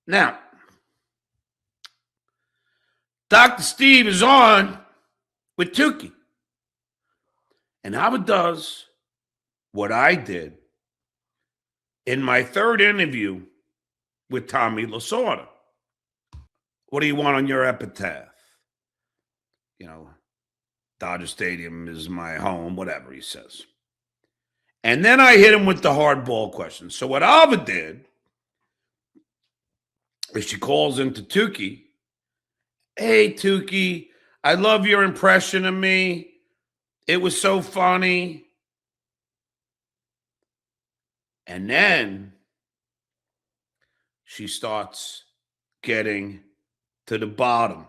Now, Dr. Steve is on with Tookie. And Ava does what I did in my third interview with Tommy Lasorda. What do you want on your epitaph? You know, Dodger Stadium is my home, whatever he says. And then I hit him with the hardball question. So what Ava did is she calls into Tookie. Hey, Tookie, I love your impression of me. It was so funny. And then she starts getting to the bottom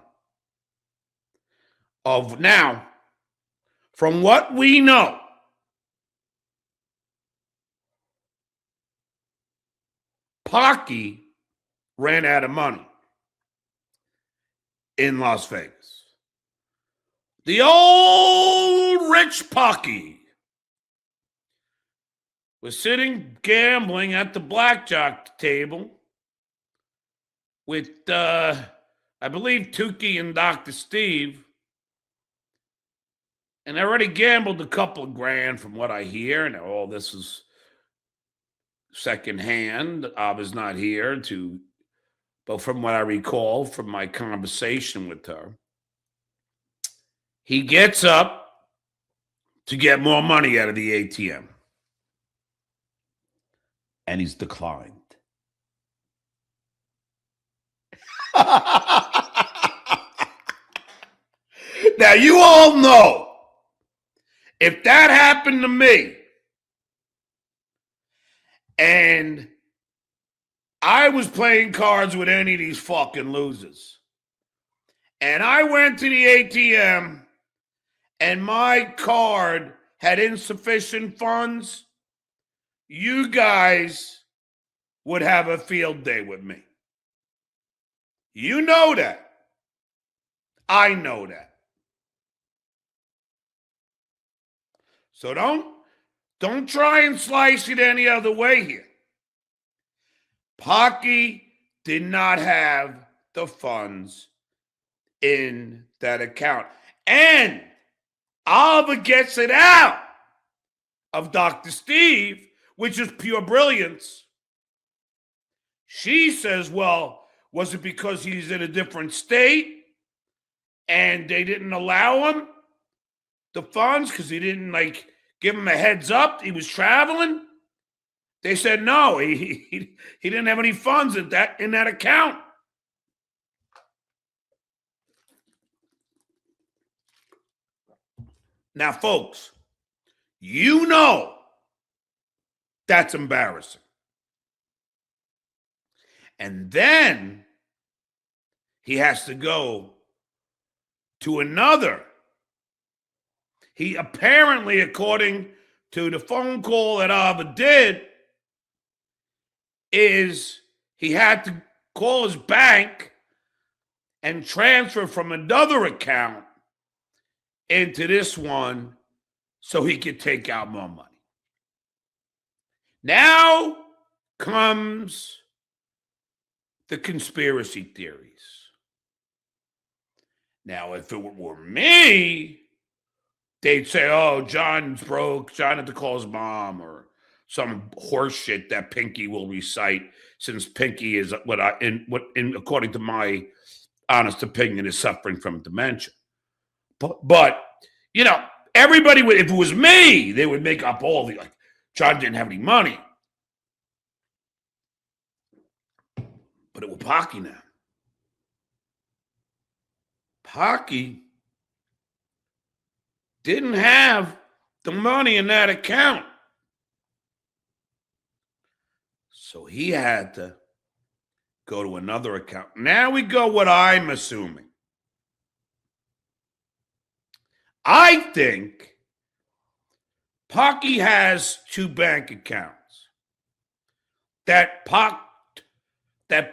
of now, from what we know, Pocky ran out of money in Las Vegas. The old rich Pocky was sitting gambling at the blackjack table with, I believe, Tookie and Dr. Steve. And I already gambled a couple of grand from what I hear. Now, all this is secondhand. Ava's not here but from what I recall from my conversation with her, he gets up to get more money out of the ATM. And he's declined. Now, you all know, if that happened to me and I was playing cards with any of these fucking losers, and I went to the ATM and my card had insufficient funds, you guys would have a field day with me. You know that. I know that. So don't try and slice it any other way here. Pocky did not have the funds in that account. And Ava gets it out of Dr. Steve, which is pure brilliance. She says, well, was it because he's in a different state and they didn't allow him the funds because he didn't give him a heads up he was traveling? They said no, he didn't have any funds in that account. Now, folks, you know that's embarrassing. And then he has to go to another. He apparently, according to the phone call that Ava did, is he had to call his bank and transfer from another account into this one so he could take out more money. Now comes the conspiracy theories. Now, if it were me, they'd say, oh, John's broke. John had to call his mom, or some horse shit that Pinky will recite, since Pinky is according to my honest opinion, is suffering from dementia. But everybody would, if it was me, they would make up all the, John didn't have any money. But it was Pocky now. Pocky didn't have the money in that account. So he had to go to another account. Now we go what I'm assuming. I think Pocky has two bank accounts. That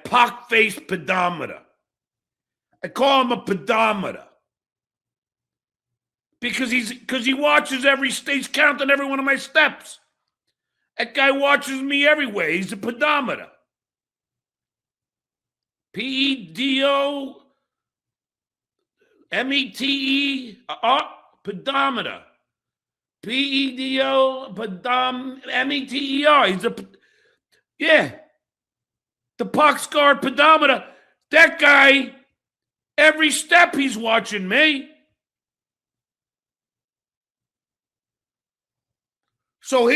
pock-faced pedometer. I call him a pedometer. Because he watches every stage, counting every one of my steps. That guy watches me everywhere. He's a pedometer. Pedo, Mete, pedometer. Pedo, Meter. He's the pox scar pedometer. That guy, every step he's watching me. So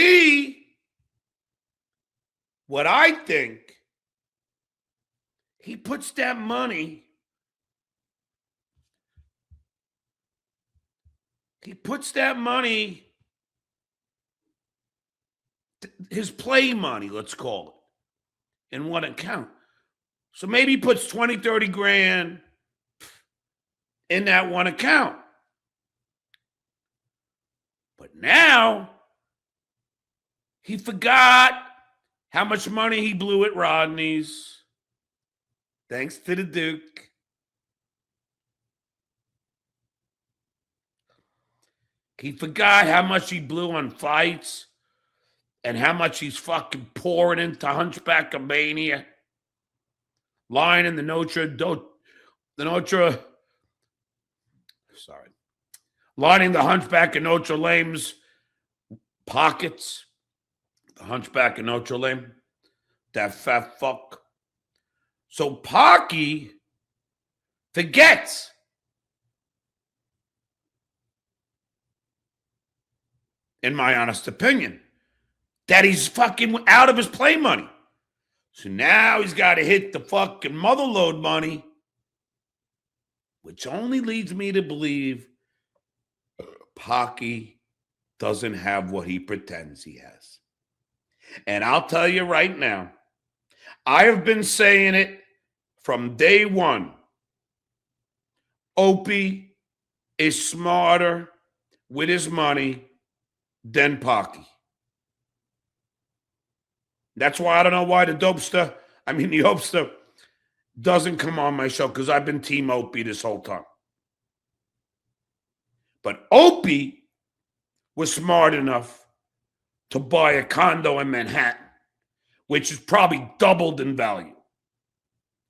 what I think, he puts that money, his play money, let's call it, in one account. So maybe he puts 20, 30 grand in that one account. But now he forgot how much money he blew at Rodney's. Thanks to the Duke. He forgot how much he blew on fights and how much he's fucking pouring into Hunchback of Mania. Lying in the lining the Hunchback of Notre Dame's pockets. The Hunchback of Notre Dame. That fat fuck. So Pocky forgets. In my honest opinion, that he's fucking out of his play money. So now he's got to hit the fucking motherload money, which only leads me to believe Pocky doesn't have what he pretends he has. And I'll tell you right now, I have been saying it from day one. Opie is smarter with his money than Pocky. That's why I don't know why the Opster doesn't come on my show, because I've been Team Opie this whole time. But Opie was smart enough to buy a condo in Manhattan, which is probably doubled in value.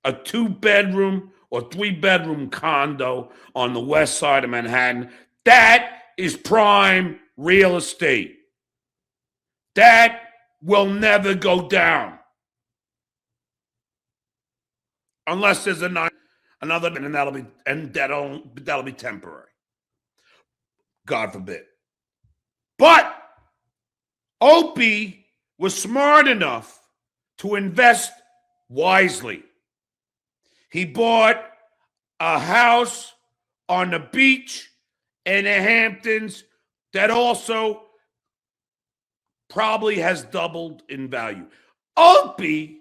A 2-bedroom or 3-bedroom condo on the west side of Manhattan. That is prime real estate. That will never go down. Unless there's another, and that'll be temporary. God forbid. But Opie was smart enough to invest wisely. He bought a house on the beach in the Hamptons that also probably has doubled in value. Opie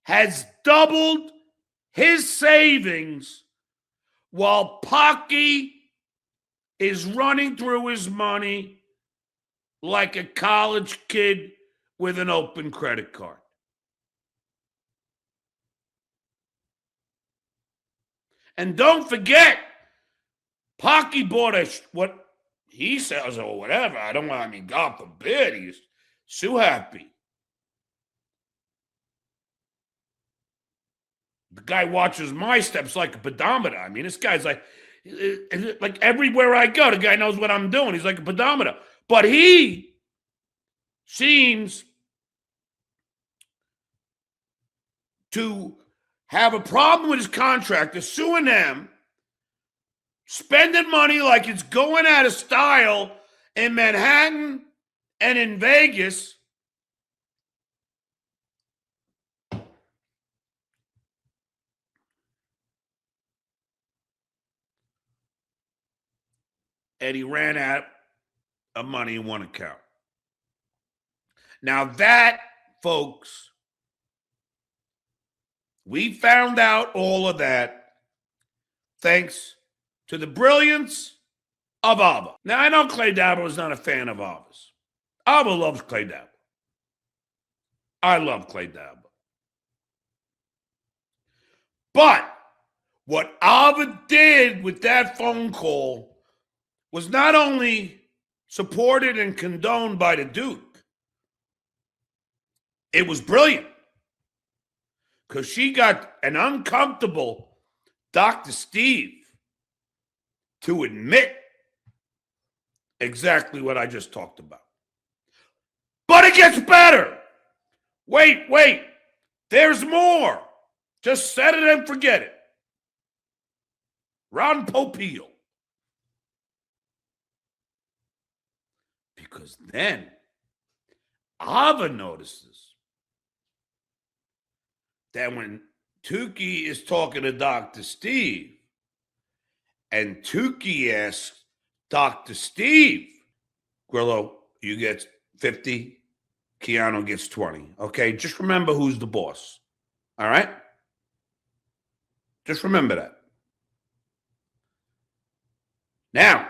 has doubled his savings while Pocky is running through his money like a college kid with an open credit card. And don't forget, Pocky bought what he says or whatever. God forbid, he's so happy. The guy watches my steps like a pedometer. This guy's like everywhere I go, the guy knows what I'm doing. He's like a pedometer. But he seems to have a problem with his contractor, suing them, spending money like it's going out of style in Manhattan and in Vegas. And he ran out of money in one account. Now that, folks, we found out all of that thanks to the brilliance of Ava. Now, I know Clay Dabble is not a fan of Ava'S. Ava loves Clay Dabble. I love Clay Dabble. But what Ava did with that phone call was not only supported and condoned by the Duke, it was brilliant. because she got an uncomfortable Dr. Steve to admit exactly what I just talked about. But it gets better. Wait. There's more. Just set it and forget it. Ron Popeil. Because then Ava notices that when Tookie is talking to Dr. Steve and Tookie asks Dr. Steve, Grillo, you get 50, Keanu gets 20. Okay, just remember who's the boss. All right? Just remember that. Now,